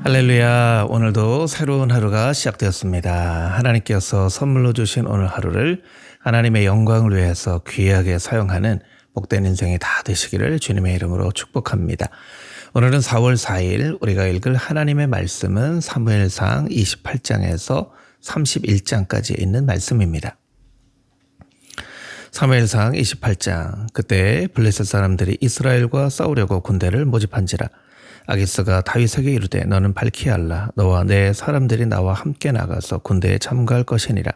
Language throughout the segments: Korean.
할렐루야. 오늘도 새로운 하루가 시작되었습니다. 하나님께서 선물로 주신 오늘 하루를 하나님의 영광을 위해서 귀하게 사용하는 복된 인생이 다 되시기를 주님의 이름으로 축복합니다. 오늘은 4월 4일 우리가 읽을 하나님의 말씀은 사무엘상 28장에서 31장까지 있는 말씀입니다. 사무엘상 28장. 그때 블레셋 사람들이 이스라엘과 싸우려고 군대를 모집한지라. 아기스가 다윗에게 이르되 너는 밝히 알라. 너와 내 사람들이 나와 함께 나가서 군대에 참가할 것이니라.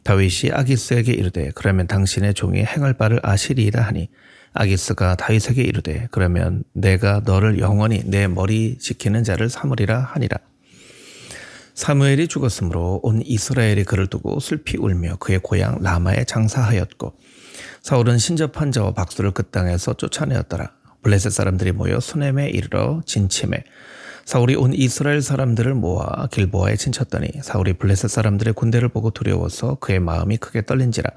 다윗이 아기스에게 이르되 그러면 당신의 종이 행할 바를 아시리이다 하니 아기스가 다윗에게 이르되 그러면 내가 너를 영원히 내 머리 지키는 자를 삼으리라 하니라. 사무엘이 죽었으므로 온 이스라엘이 그를 두고 슬피 울며 그의 고향 라마에 장사하였고 사울은 신접한 자와 박수를 그 땅에서 쫓아내었더라. 블레셋 사람들이 모여 수넴에 이르러 진침해 사울이 온 이스라엘 사람들을 모아 길보아에 진쳤더니 사울이 블레셋 사람들의 군대를 보고 두려워서 그의 마음이 크게 떨린지라.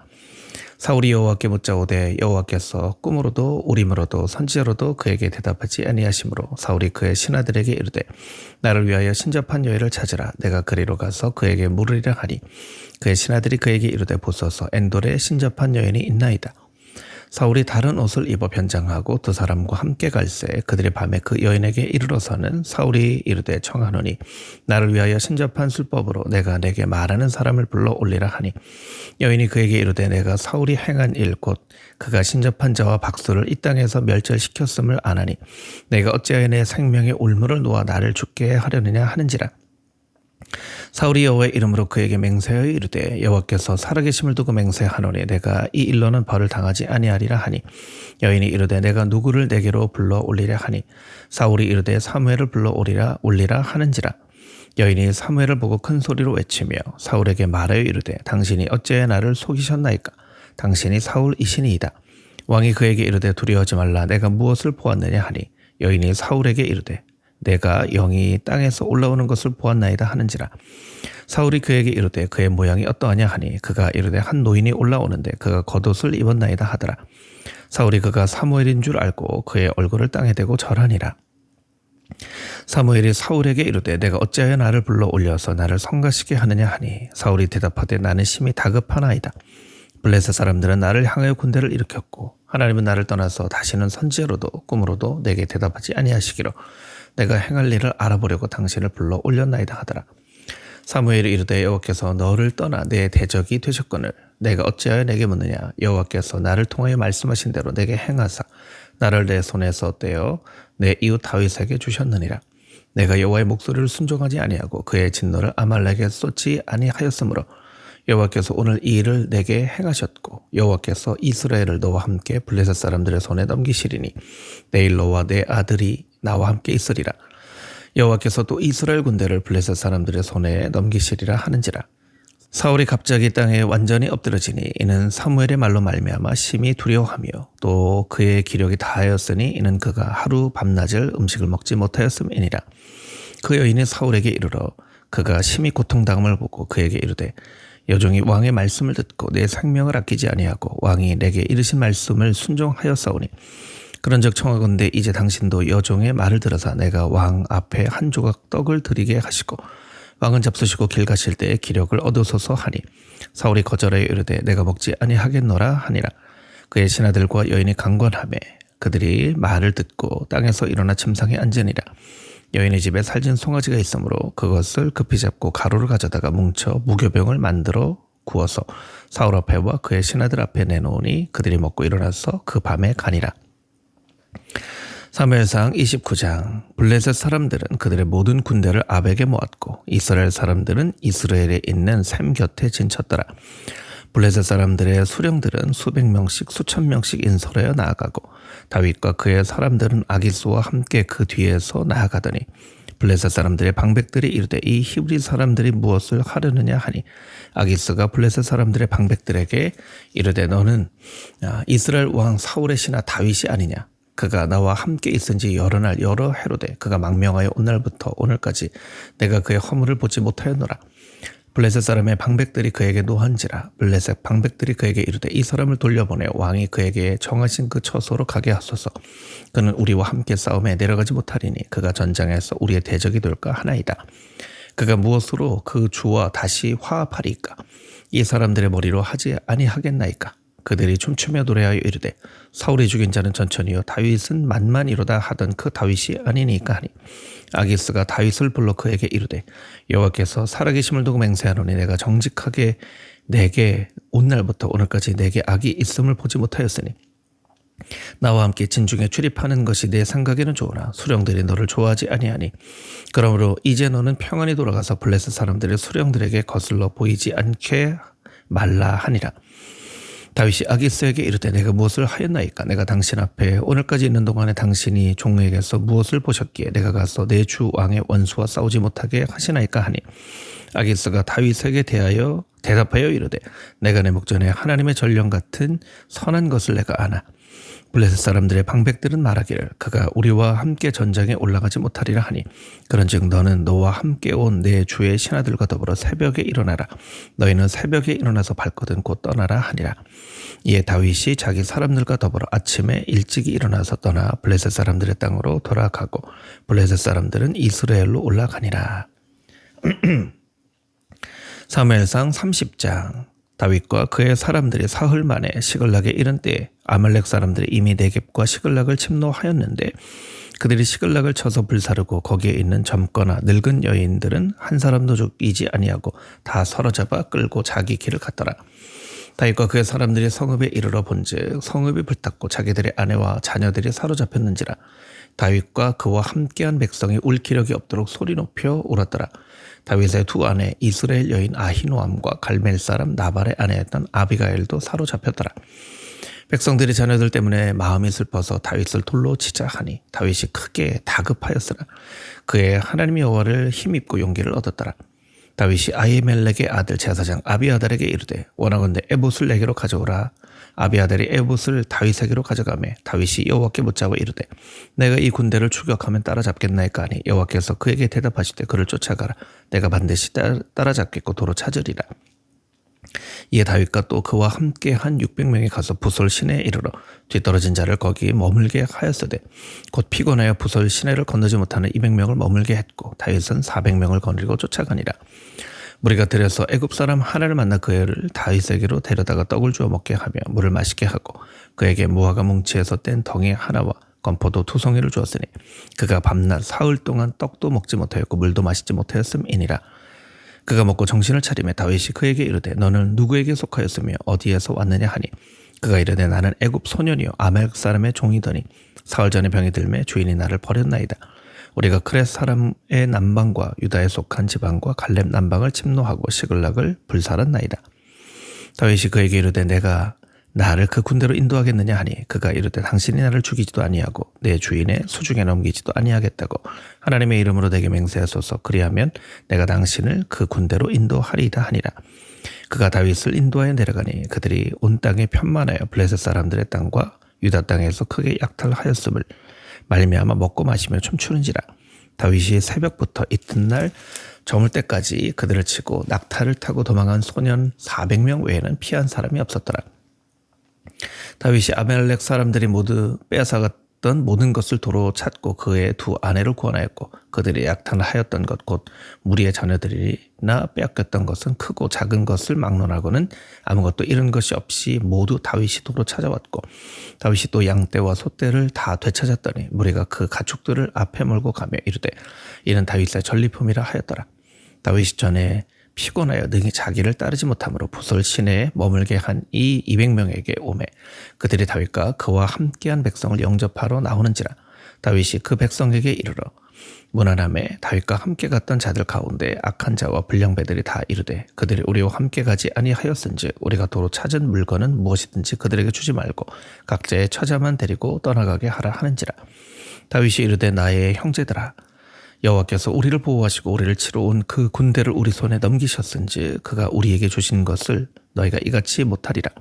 사울이 여호와께 묻자오되 여호와께서 꿈으로도 우림으로도 선지자로도 그에게 대답하지 아니하시므로 사울이 그의 신하들에게 이르되 나를 위하여 신접한 여인을 찾으라. 내가 그리로 가서 그에게 물으리라 하니 그의 신하들이 그에게 이르되 보소서 엔돌에 신접한 여인이 있나이다. 사울이 다른 옷을 입어 변장하고 두 사람과 함께 갈새 그들이 밤에 그 여인에게 이르러서는 사울이 이르되 청하노니 나를 위하여 신접한 술법으로 내가 내게 말하는 사람을 불러 올리라 하니 여인이 그에게 이르되 내가 사울이 행한 일 곧 그가 신접한 자와 박수를 이 땅에서 멸절시켰음을 아나니 내가 어찌하여 내 생명의 울물을 놓아 나를 죽게 하려느냐 하는지라. 사울이 여호와의 이름으로 그에게 맹세하여 이르되 여호와께서 살아계심을 두고 맹세하노니 내가 이 일로는 벌을 당하지 아니하리라 하니 여인이 이르되 내가 누구를 내게로 불러 올리라 하니 사울이 이르되 사무엘을 불러 올리라 하는지라. 여인이 사무엘을 보고 큰 소리로 외치며 사울에게 말하여 이르되 당신이 어찌하여 나를 속이셨나이까. 당신이 사울이시니이다. 왕이 그에게 이르되 두려워하지 말라. 내가 무엇을 보았느냐 하니 여인이 사울에게 이르되 내가 영이 땅에서 올라오는 것을 보았나이다 하는지라. 사울이 그에게 이르되 그의 모양이 어떠하냐 하니 그가 이르되 한 노인이 올라오는데 그가 겉옷을 입었나이다 하더라. 사울이 그가 사무엘인 줄 알고 그의 얼굴을 땅에 대고 절하니라. 사무엘이 사울에게 이르되 내가 어찌하여 나를 불러 올려서 나를 성가시게 하느냐 하니 사울이 대답하되 나는 심히 다급하나이다. 블레셋 사람들은 나를 향하여 군대를 일으켰고 하나님은 나를 떠나서 다시는 선지자로도 꿈으로도 내게 대답하지 아니하시기로 내가 행할 일을 알아보려고 당신을 불러 올렸나이다 하더라. 사무엘이 이르되 여호와께서 너를 떠나 내 대적이 되셨거늘 내가 어찌하여 내게 묻느냐. 여호와께서 나를 통하여 말씀하신 대로 내게 행하사 나를 내 손에서 떼어 내 이웃 다윗에게 주셨느니라. 내가 여호와의 목소리를 순종하지 아니하고 그의 진노를 아말렉에 쏟지 아니하였으므로 여호와께서 오늘 이 일을 내게 행하셨고 여호와께서 이스라엘을 너와 함께 블레셋 사람들의 손에 넘기시리니 내일 너와 내 아들이 나와 함께 있으리라. 여호와께서 또 이스라엘 군대를 블레셋 사람들의 손에 넘기시리라 하는지라. 사울이 갑자기 땅에 완전히 엎드러지니 이는 사무엘의 말로 말미암아 심히 두려워하며 또 그의 기력이 다하였으니 이는 그가 하루 밤낮을 음식을 먹지 못하였음이니라. 그 여인이 사울에게 이르러 그가 심히 고통당함을 보고 그에게 이르되 여종이 왕의 말씀을 듣고 내 생명을 아끼지 아니하고 왕이 내게 이르신 말씀을 순종하였사오니 그런즉 청하건대 이제 당신도 여종의 말을 들어서 내가 왕 앞에 한 조각 떡을 드리게 하시고 왕은 잡수시고 길 가실 때에 기력을 얻으소서 하니 사울이 거절하여 이르되 내가 먹지 아니하겠노라 하니라. 그의 신하들과 여인이 강권하매 그들이 말을 듣고 땅에서 일어나 침상에 앉으니라. 여인의 집에 살진 송아지가 있으므로 그것을 급히 잡고 가루를 가져다가 뭉쳐 무교병을 만들어 구워서 사울 앞에와 그의 신하들 앞에 내놓으니 그들이 먹고 일어나서 그 밤에 가니라. 사무엘상 29장. 블레셋 사람들은 그들의 모든 군대를 아벡에 모았고 이스라엘 사람들은 이스라엘에 있는 샘 곁에 진쳤더라. 블레셋 사람들의 수령들은 수백 명씩 수천 명씩 인솔하여 나아가고 다윗과 그의 사람들은 아기스와 함께 그 뒤에서 나아가더니 블레셋 사람들의 방백들이 이르되 이 히브리 사람들이 무엇을 하려느냐 하니 아기스가 블레셋 사람들의 방백들에게 이르되 너는 이스라엘 왕 사울의 신하 다윗이 아니냐. 그가 나와 함께 있은 지 여러 날 여러 해로되 그가 망명하여 온 날부터 오늘까지 내가 그의 허물을 보지 못하였노라. 블레셋 사람의 방백들이 그에게 노한지라. 블레셋 방백들이 그에게 이르되 이 사람을 돌려보내 왕이 그에게 정하신 그 처소로 가게 하소서. 그는 우리와 함께 싸움에 내려가지 못하리니 그가 전장에서 우리의 대적이 될까 하나이다. 그가 무엇으로 그 주와 다시 화합하리까? 이 사람들의 머리로 하지 아니하겠나이까? 그들이 춤추며 노래하여 이르되 사울이 죽인 자는 전천이요 다윗은 만만이로다 하던 그 다윗이 아니니까 하니. 아기스가 다윗을 불러 그에게 이르되 여호와께서 살아계심을 두고 맹세하노니 내가 정직하게 내게 온 날부터 오늘까지 내게 악이 있음을 보지 못하였으니 나와 함께 진중에 출입하는 것이 내 생각에는 좋으나 수령들이 너를 좋아하지 아니하니. 그러므로 이제 너는 평안히 돌아가서 블레셋 사람들의 수령들에게 거슬러 보이지 않게 말라 하니라. 다윗이 아기스에게 이르되 내가 무엇을 하였나이까? 내가 당신 앞에 오늘까지 있는 동안에 당신이 종에게서 무엇을 보셨기에 내가 가서 내 주 왕의 원수와 싸우지 못하게 하시나이까 하니. 아기스가 다윗에게 대하여 대답하여 이르되 내가 내 목전에 하나님의 전령 같은 선한 것을 내가 아나. 블레셋 사람들의 방백들은 말하기를 그가 우리와 함께 전장에 올라가지 못하리라 하니. 그런즉 너는 너와 함께 온 내 주의 신하들과 더불어 새벽에 일어나라. 너희는 새벽에 일어나서 발거든 곧 떠나라 하니라. 이에 다윗이 자기 사람들과 더불어 아침에 일찍이 일어나서 떠나 블레셋 사람들의 땅으로 돌아가고 블레셋 사람들은 이스라엘로 올라가니라. 사무엘상 30장. 다윗과 그의 사람들이 사흘 만에 시글락에 이른 때에 아말렉 사람들이 이미 네겝과 시글락을 침노하였는데 그들이 시글락을 쳐서 불사르고 거기에 있는 젊거나 늙은 여인들은 한 사람도 죽이지 아니하고 다 사로잡아 끌고 자기 길을 갔더라. 다윗과 그의 사람들이 성읍에 이르러 본즉 성읍이 불탔고 자기들의 아내와 자녀들이 사로잡혔는지라. 다윗과 그와 함께한 백성이 울 기력이 없도록 소리 높여 울었더라. 다윗의 두 아내 이스라엘 여인 아히노암과 갈멜 사람 나발의 아내였던 아비가일도 사로잡혔더라. 백성들이 자녀들 때문에 마음이 슬퍼서 다윗을 돌로 치자 하니 다윗이 크게 다급하였으나 그의 하나님 여호와를 힘입고 용기를 얻었더라. 다윗이 아히멜렉의 아들 제사장 아비아달에게 이르되 원하건대 에봇을 내게로 가져오라. 아비아달이 에봇을 다윗에게로 가져가매 다윗이 여호와께 묻자고 이르되 내가 이 군대를 추격하면 따라잡겠나이까 하니 여호와께서 그에게 대답하시되 그를 쫓아가라. 내가 반드시 따라잡겠고 도로 찾으리라. 이에 다윗과 또 그와 함께 한 600명이 가서 부솔 시내에 이르러 뒤떨어진 자를 거기 머물게 하였으되 곧 피곤하여 부솔 시내를 건너지 못하는 200명을 머물게 했고 다윗은 400명을 거느리고 쫓아가니라. 무리가 들여서 애굽 사람 하나를 만나 그를 다윗에게로 데려다가 떡을 주어 먹게 하며 물을 마시게 하고 그에게 무화과 뭉치에서 뗀 덩이 하나와 건포도 2송이를 주었으니 그가 밤낮 사흘 동안 떡도 먹지 못하였고 물도 마시지 못하였음이니라. 그가 먹고 정신을 차리매 다윗이 그에게 이르되 너는 누구에게 속하였으며 어디에서 왔느냐 하니 그가 이르되 나는 애굽 소년이요 아말렉 사람의 종이더니 사흘 전에 병이 들매 주인이 나를 버렸나이다. 우리가 크렛 사람의 남방과 유다에 속한 지방과 갈렙 남방을 침노하고 시글락을 불살았나이다. 다윗이 그에게 이르되 내가 나를 그 군대로 인도하겠느냐 하니 그가 이르되 당신이 나를 죽이지도 아니하고 내 주인의 수중에 넘기지도 아니하겠다고 하나님의 이름으로 내게 맹세하소서. 그리하면 내가 당신을 그 군대로 인도하리이다 하니라. 그가 다윗을 인도하여 내려가니 그들이 온 땅에 편만하여 블레셋 사람들의 땅과 유다 땅에서 크게 약탈하였음을 말미암아 먹고 마시며 춤추는지라. 다윗이 새벽부터 이튿날 저물 때까지 그들을 치고 낙타를 타고 도망한 소년 400명 외에는 피한 사람이 없었더라. 다윗이 아말렉 사람들이 모두 빼앗아갔던 모든 것을 도로 찾고 그의 두 아내를 구원하였고 그들이 약탈하였던 것 곧 무리의 자녀들이나 빼앗겼던 것은 크고 작은 것을 막론하고는 아무것도 잃은 것이 없이 모두 다윗이 도로 찾아왔고 다윗이 또 양떼와 소떼를 다 되찾았더니 무리가 그 가축들을 앞에 몰고 가며 이르되 이는 다윗의 전리품이라 하였더라. 다윗이 전에 피곤하여 능히 자기를 따르지 못하므로 부솔 시내에 머물게 한 이 200명에게 오매 그들이 다윗과 그와 함께한 백성을 영접하러 나오는지라. 다윗이 그 백성에게 이르러 문안함에 다윗과 함께 갔던 자들 가운데 악한 자와 불량배들이 다 이르되 그들이 우리와 함께 가지 아니하였은즉 우리가 도로 찾은 물건은 무엇이든지 그들에게 주지 말고 각자의 처자만 데리고 떠나가게 하라 하는지라. 다윗이 이르되 나의 형제들아 여호와께서 우리를 보호하시고 우리를 치러 온 그 군대를 우리 손에 넘기셨은즉 그가 우리에게 주신 것을 너희가 이같이 못하리라.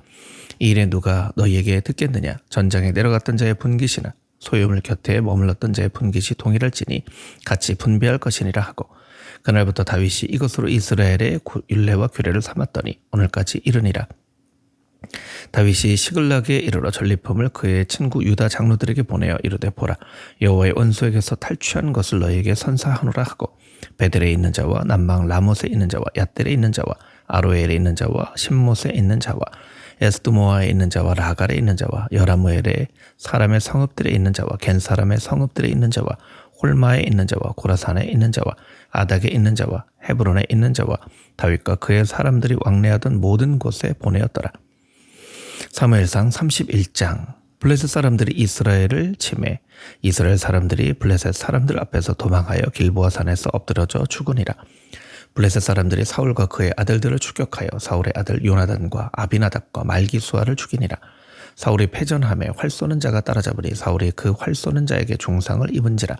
이 일에 누가 너희에게 듣겠느냐. 전장에 내려갔던 자의 분깃이나 소유물 곁에 머물렀던 자의 분깃이 동일할지니 같이 분배할 것이니라 하고 그날부터 다윗이 이것으로 이스라엘의 율례와 규례를 삼았더니 오늘까지 이르니라. 다윗이 시글락에 이르러 전리품을 그의 친구 유다 장로들에게 보내어 이르되 보라, 여호와의 원수에게서 탈취한 것을 너희에게 선사하노라 하고, 베델에 있는 자와 남방 라못에 있는 자와 얏델에 있는 자와 아로엘에 있는 자와 신못에 있는 자와 에스드모아에 있는 자와 라갈에 있는 자와 여라무엘에 사람의 성읍들에 있는 자와 겐 사람의 성읍들에 있는 자와 홀마에 있는 자와 고라산에 있는 자와 아닥에 있는 자와 헤브론에 있는 자와 다윗과 그의 사람들이 왕래하던 모든 곳에 보내었더라. 사무엘상 31장. 블레셋 사람들이 이스라엘을 치매 이스라엘 사람들이 블레셋 사람들 앞에서 도망하여 길보아 산에서 엎드러져 죽으니라. 블레셋 사람들이 사울과 그의 아들들을 추격하여 사울의 아들 요나단과 아비나답과 말기수아를 죽이니라. 사울이 패전함에 활 쏘는 자가 따라잡으니 사울이 그 활 쏘는 자에게 중상을 입은지라.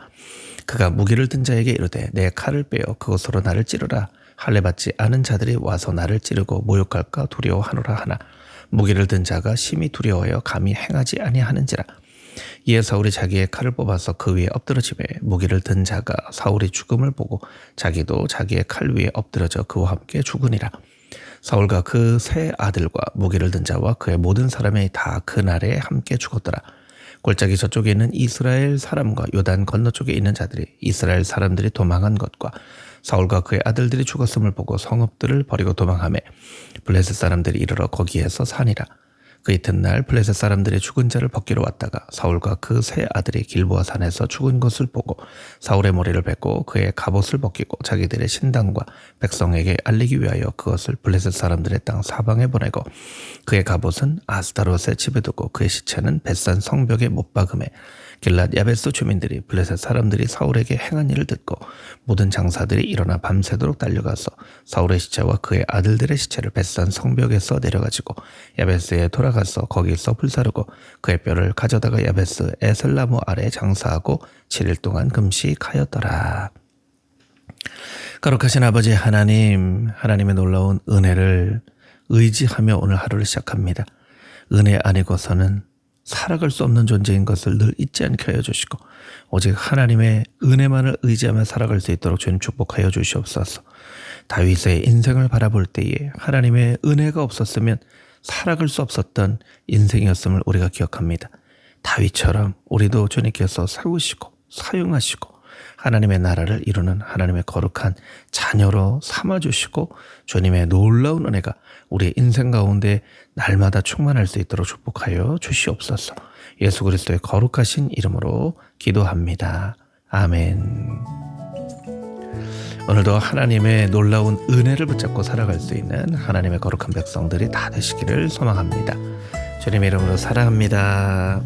그가 무기를 든 자에게 이르되 내 칼을 빼어 그것으로 나를 찌르라. 할례 받지 않은 자들이 와서 나를 찌르고 모욕할까 두려워하노라 하나 무기를 든 자가 심히 두려워하여 감히 행하지 아니하는지라. 이에 사울이 자기의 칼을 뽑아서 그 위에 엎드러지매 무기를 든 자가 사울이 죽음을 보고 자기도 자기의 칼 위에 엎드러져 그와 함께 죽으니라. 사울과 그 세 아들과 무기를 든 자와 그의 모든 사람이 다 그날에 함께 죽었더라. 골짜기 저쪽에 있는 이스라엘 사람과 요단 건너쪽에 있는 자들이 이스라엘 사람들이 도망한 것과 사울과 그의 아들들이 죽었음을 보고 성읍들을 버리고 도망하며 블레셋 사람들이 이르러 거기에서 사니라. 그 이튿날 블레셋 사람들이 죽은 자를 벗기러 왔다가 사울과 그 세 아들이 길보아 산에서 죽은 것을 보고 사울의 머리를 베고 그의 갑옷을 벗기고 자기들의 신당과 백성에게 알리기 위하여 그것을 블레셋 사람들의 땅 사방에 보내고 그의 갑옷은 아스타롯의 집에 두고 그의 시체는 벳산 성벽에 못 박음에 길랏 야베스 주민들이 블레셋 사람들이 사울에게 행한 일을 듣고 모든 장사들이 일어나 밤새도록 달려가서 사울의 시체와 그의 아들들의 시체를 벳산 성벽에서 내려가지고 야베스에 돌아가서 거기서 불사르고 그의 뼈를 가져다가 야베스 에셀나무 아래 장사하고 7일 동안 금식하였더라. 거룩하신 아버지 하나님, 하나님의 놀라운 은혜를 의지하며 오늘 하루를 시작합니다. 은혜 아니고서는 살아갈 수 없는 존재인 것을 늘 잊지 않게 하여 주시고 오직 하나님의 은혜만을 의지하며 살아갈 수 있도록 주님 축복하여 주시옵소서. 다윗의 인생을 바라볼 때에 하나님의 은혜가 없었으면 살아갈 수 없었던 인생이었음을 우리가 기억합니다. 다윗처럼 우리도 주님께서 세우시고 사용하시고 하나님의 나라를 이루는 하나님의 거룩한 자녀로 삼아주시고 주님의 놀라운 은혜가 우리의 인생 가운데 날마다 충만할 수 있도록 축복하여 주시옵소서. 예수 그리스도의 거룩하신 이름으로 기도합니다. 아멘. 오늘도 하나님의 놀라운 은혜를 붙잡고 살아갈 수 있는 하나님의 거룩한 백성들이 다 되시기를 소망합니다. 주님의 이름으로 사랑합니다.